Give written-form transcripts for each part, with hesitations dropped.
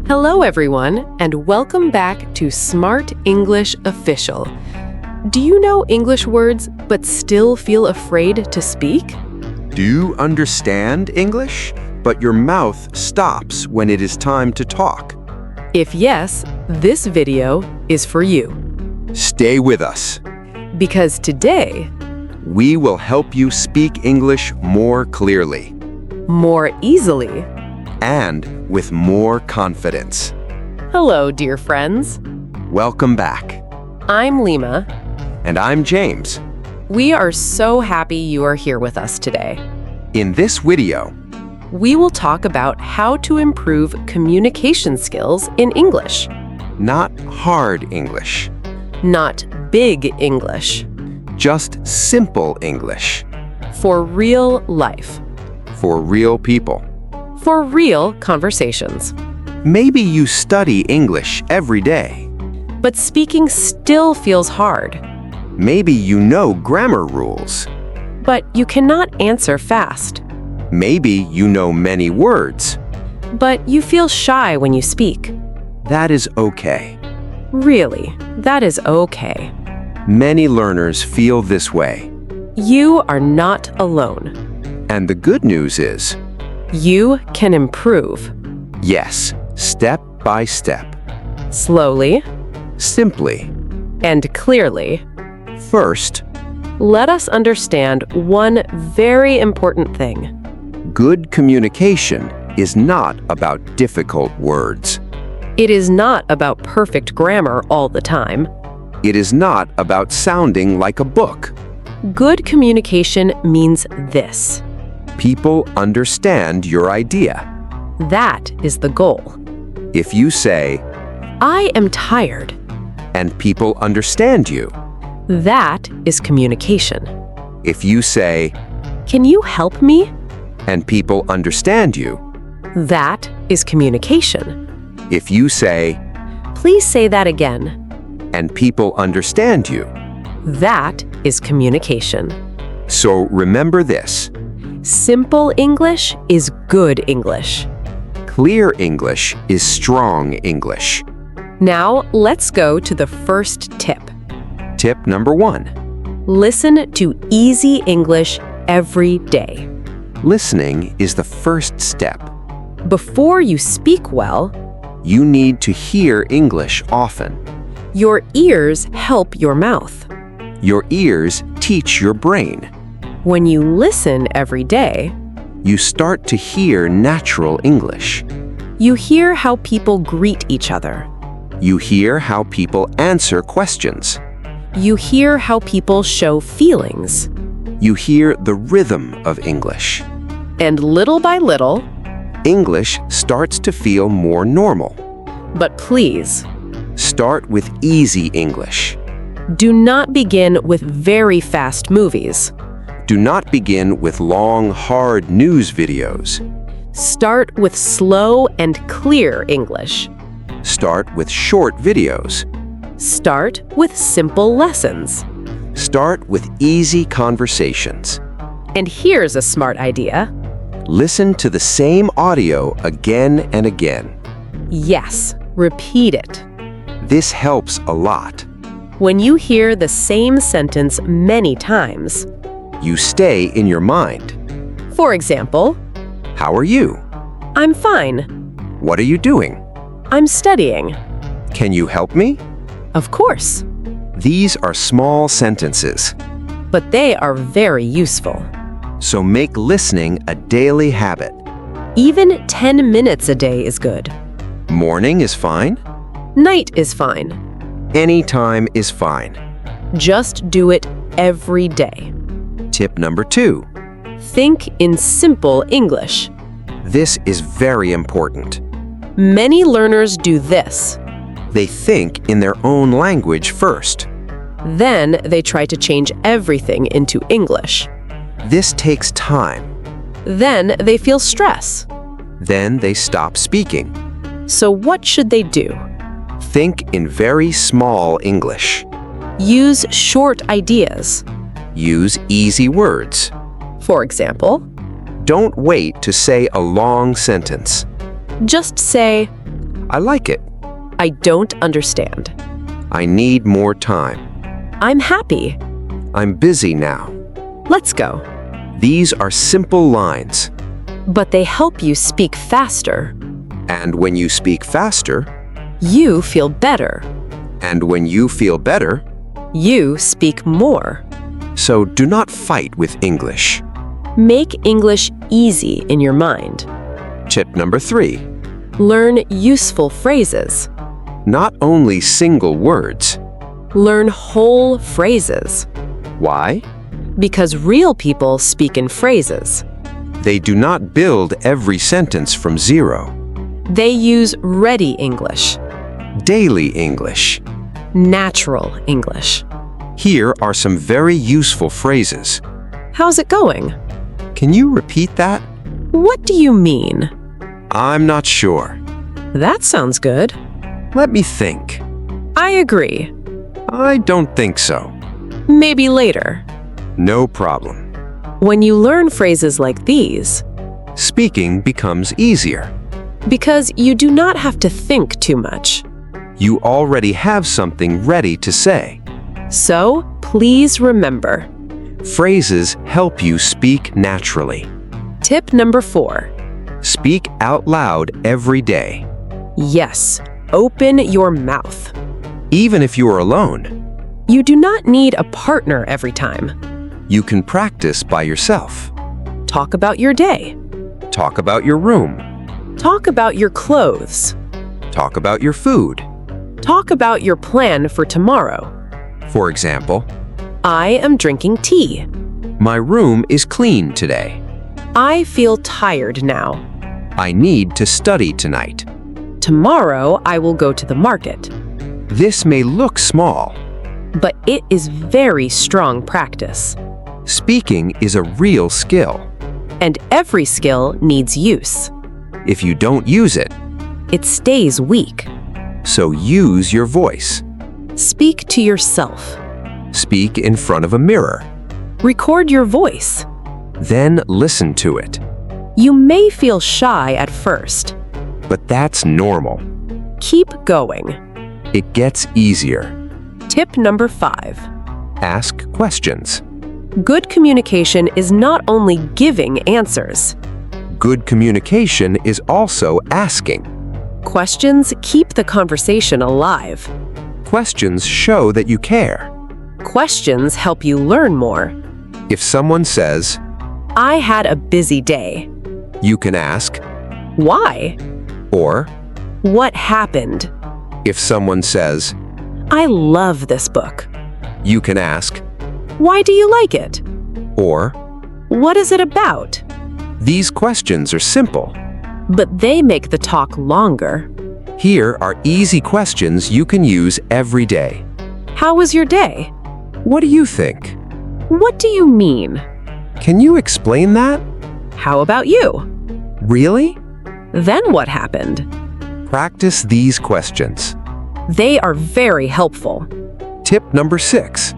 Hello, everyone, and welcome back to Smart English Official. Do you know English words but still feel afraid to speak? Do you understand English, but your mouth stops when it is time to talk? If yes, this video is for you. Stay with us. Because today, We will help you speak English more clearly more easily. and with more confidence. Hello, dear friends. Welcome back. I'm Lima. And I'm James. We are so happy you are here with us today. In this video, We will talk about how to improve communication skills in English, not hard English, not big English, just simple English for real life, for real people. for real conversations. Maybe you study English every day. But speaking still feels hard. Maybe you know grammar rules. But you cannot answer fast. Maybe you know many words. But you feel shy when you speak. That is okay. Really, that is okay. Many learners feel this way. You are not alone. And the good news is, You can improve. yes, step by step, Slowly simply. and clearly. First, Let us understand one very important thing. good communication is not about difficult words. It is not about perfect grammar all the time. It is not about sounding like a book. Good communication means this. People understand your idea. That is the goal. If you say, I am tired. and people understand you. That is communication. If you say, Can you help me? and people understand you. That is communication. If you say, Please say that again. and people understand you. That is communication. So remember this. Simple English is good English. Clear English is strong English. Now, let's go to the first tip. Tip number 1. Listen to easy English every day. Listening is the first step. Before you speak well, You need to hear English often. your ears help your mouth. Your ears teach your brain. When you listen every day, You start to hear natural English. you hear how people greet each other. You hear how people answer questions. You hear how people show feelings. You hear the rhythm of English. And little by little, English starts to feel more normal. but please, Start with easy English. do not begin with very fast movies. Do not begin with long, hard news videos. Start with slow and clear English. Start with short videos. Start with simple lessons. Start with easy conversations. And here's a smart idea. Listen to the same audio again and again. Yes, repeat it. This helps a lot. When you hear the same sentence many times, You stay in your mind. for example, How are you? I'm fine. What are you doing? I'm studying. Can you help me? Of course, These are small sentences, but they are very useful. so make listening a daily habit. Even 10 minutes a day is good. Morning is fine. Night is fine. Any time is fine. Just do it every day. Tip number 2. Think in simple English. This is very important. Many learners do this. They think in their own language first. Then they try to change everything into English. This takes time. Then they feel stress. Then they stop speaking. So what should they do? Think in very small English. Use short ideas. Use easy words. For example, Don't wait to say a long sentence. just say, I like it. I don't understand. I need more time. I'm happy. I'm busy now. Let's go. These are simple lines. But they help you speak faster. And when you speak faster, You feel better. and when you feel better, You speak more. so do not fight with English. Make English easy in your mind. Tip number 3. Learn useful phrases. Not only single words. Learn whole phrases. Why? Because real people speak in phrases. They do not build every sentence from zero. They use ready English, Daily English. natural English. Here are some very useful phrases. How's it going? Can you repeat that? What do you mean? I'm not sure. That sounds good. Let me think. I agree. I don't think so. Maybe later. No problem. When you learn phrases like these, Speaking becomes easier. because you do not have to think too much. You already have something ready to say. So, please remember. Phrases help you speak naturally. Tip number 4. Speak out loud every day. Yes, open your mouth. Even if you are alone, You do not need a partner every time. you can practice by yourself. Talk about your day. Talk about your room. Talk about your clothes. Talk about your food. Talk about your plan for tomorrow. For example, I am drinking tea. my room is clean today. I feel tired now. I need to study tonight. Tomorrow I will go to the market. This may look small. But it is very strong practice. Speaking is a real skill. And every skill needs use. If you don't use it, It stays weak. so use your voice. Speak to yourself. Speak in front of a mirror. Record your voice. Then listen to it. You may feel shy at first. But that's normal. Keep going. It gets easier. Tip number 5. Ask questions. Good communication is not only giving answers. Good communication is also asking. Questions keep the conversation alive. Questions show that you care. Questions help you learn more. If someone says, I had a busy day. you can ask, Why? or What happened? if someone says, I love this book. you can ask, Why do you like it? or What is it about? these questions are simple. But they make the talk longer. Here are easy questions you can use every day. How was your day? What do you think? What do you mean? Can you explain that? How about you? Really? Then what happened? Practice these questions. They are very helpful. Tip number 6.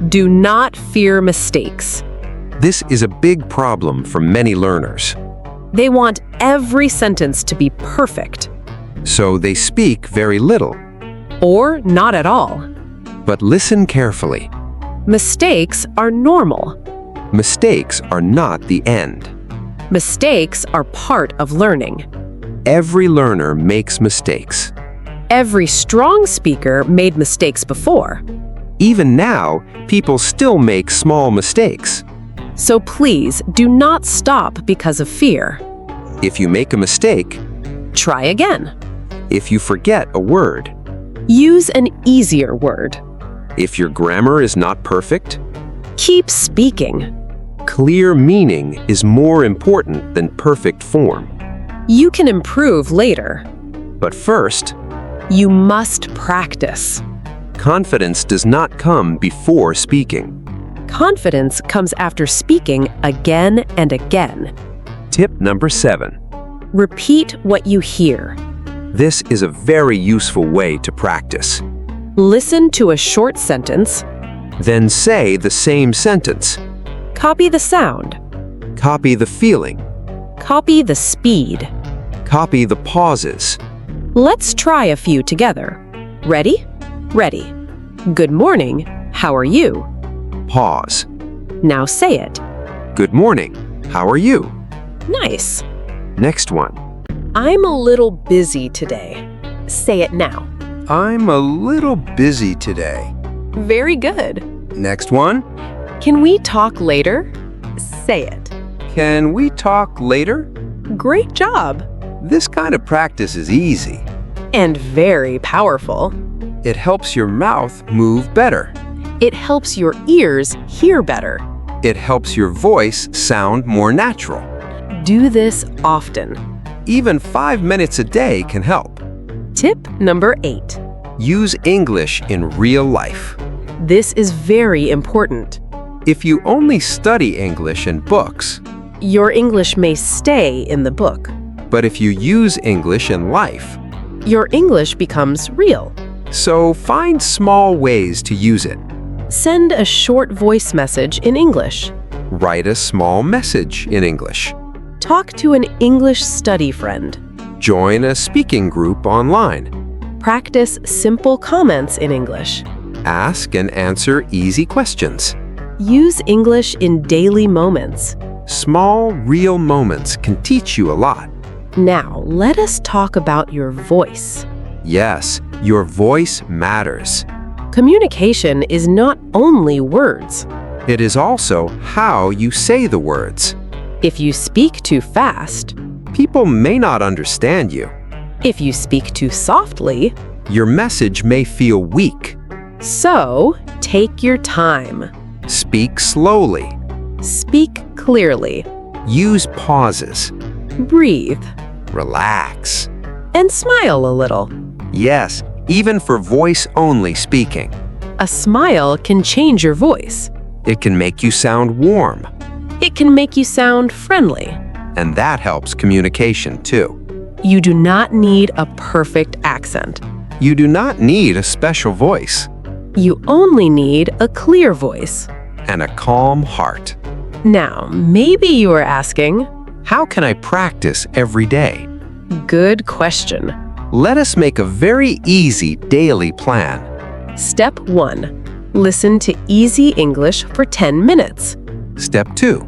Do not fear mistakes. This is a big problem for many learners. They want every sentence to be perfect, So they speak very little. or not at all. But listen carefully. Mistakes are normal. Mistakes are not the end. Mistakes are part of learning. Every learner makes mistakes. Every strong speaker made mistakes before. Even now, people still make small mistakes. So please do not stop because of fear. If you make a mistake, Try again. if you forget a word, Use an easier word. if your grammar is not perfect, Keep speaking. clear meaning is more important than perfect form. You can improve later. But first, You must practice. confidence does not come before speaking. Confidence comes after speaking again and again. Tip number 7. Repeat what you hear. This is a very useful way to practice. Listen to a short sentence. Then say the same sentence. Copy the sound. Copy the feeling. Copy the speed. Copy the pauses. Let's try a few together. Ready? Ready. Good morning. How are you? Pause. Now say it. Good morning. How are you? Nice. Next one. I'm a little busy today. Say it now. I'm a little busy today. Very good. Next one. Can we talk later? Say it. Can we talk later? Great job. This kind of practice is easy. And very powerful. It helps your mouth move better. It helps your ears hear better. It helps your voice sound more natural. Do this often. Even 5 minutes a day can help. Tip number 8. Use English in real life. This is very important. If you only study English in books, Your English may stay in the book. but if you use English in life, Your English becomes real. so find small ways to use it. Send a short voice message in English. Write a small message in English. Talk to an English study friend. Join a speaking group online. Practice simple comments in English. Ask and answer easy questions. Use English in daily moments. Small, real moments can teach you a lot. Now, let us talk about your voice. Yes, your voice matters. Communication is not only words. It is also how you say the words. If you speak too fast, People may not understand you. if you speak too softly, Your message may feel weak. so take your time. Speak slowly. Speak clearly. Use pauses. Breathe. Relax. And smile a little. Yes, even for voice-only speaking. A smile can change your voice. It can make you sound warm, It can make you sound friendly. and that helps communication too. You do not need a perfect accent. You do not need a special voice You only need a clear voice. and a calm heart. Now, maybe you are asking, How can I practice every day? good question. Let us make a very easy daily plan. Step 1. Listen to easy English for 10 minutes. Step 2.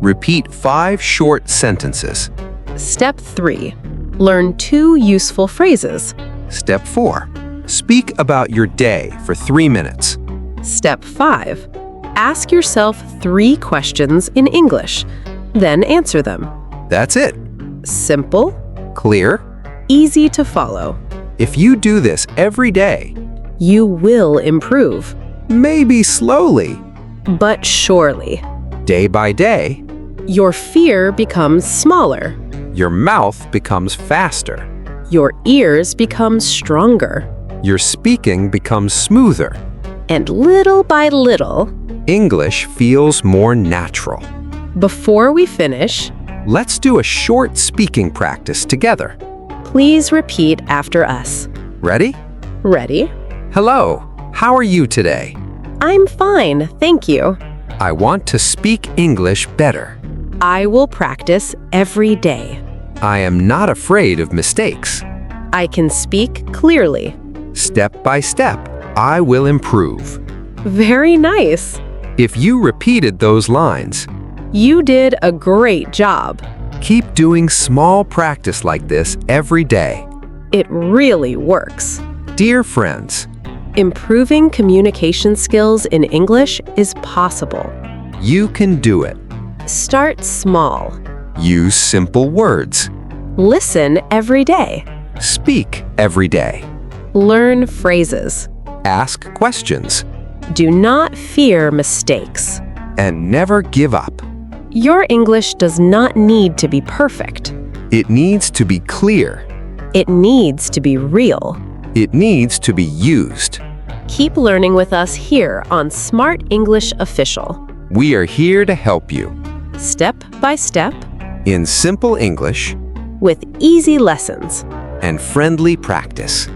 Repeat 5 short sentences. Step 3. Learn 2 useful phrases. Step 4. Speak about your day for 3 minutes. Step 5. Ask yourself 3 questions in English, then answer them. That's it. Simple, Clear? easy to follow. If you do this every day, You will improve, maybe slowly, but surely. day by day, Your fear becomes smaller. your mouth becomes faster. Your ears become stronger. Your speaking becomes smoother. And little by little, English feels more natural. before we finish, Let's do a short speaking practice together. please repeat after us. Ready? Ready? Hello, how are you today? I'm fine, thank you. I want to speak English better. I will practice every day. I am not afraid of mistakes. I can speak clearly. Step by step, I will improve. Very nice. If you repeated those lines, You did a great job. keep doing small practice like this every day. It really works. Dear friends, Improving communication skills in English is possible. you can do it. Start small. Use simple words. Listen every day. Speak every day. Learn phrases. Ask questions. Do not fear mistakes. And never give up. Your English does not need to be perfect. It needs to be clear. It needs to be real. It needs to be used. Keep learning with us here on Smart English Official. We are here to help you Step by step, in simple English with easy lessons. and friendly practice.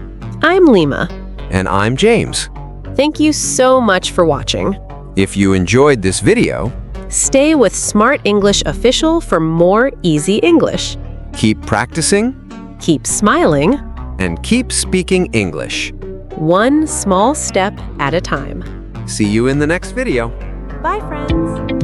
I'm Lima. And I'm James. Thank you so much for watching. If you enjoyed this video, Stay with Smart English Official for more easy English. keep practicing Keep smiling and keep speaking English. One small step at a time. See you in the next video. Bye, friends.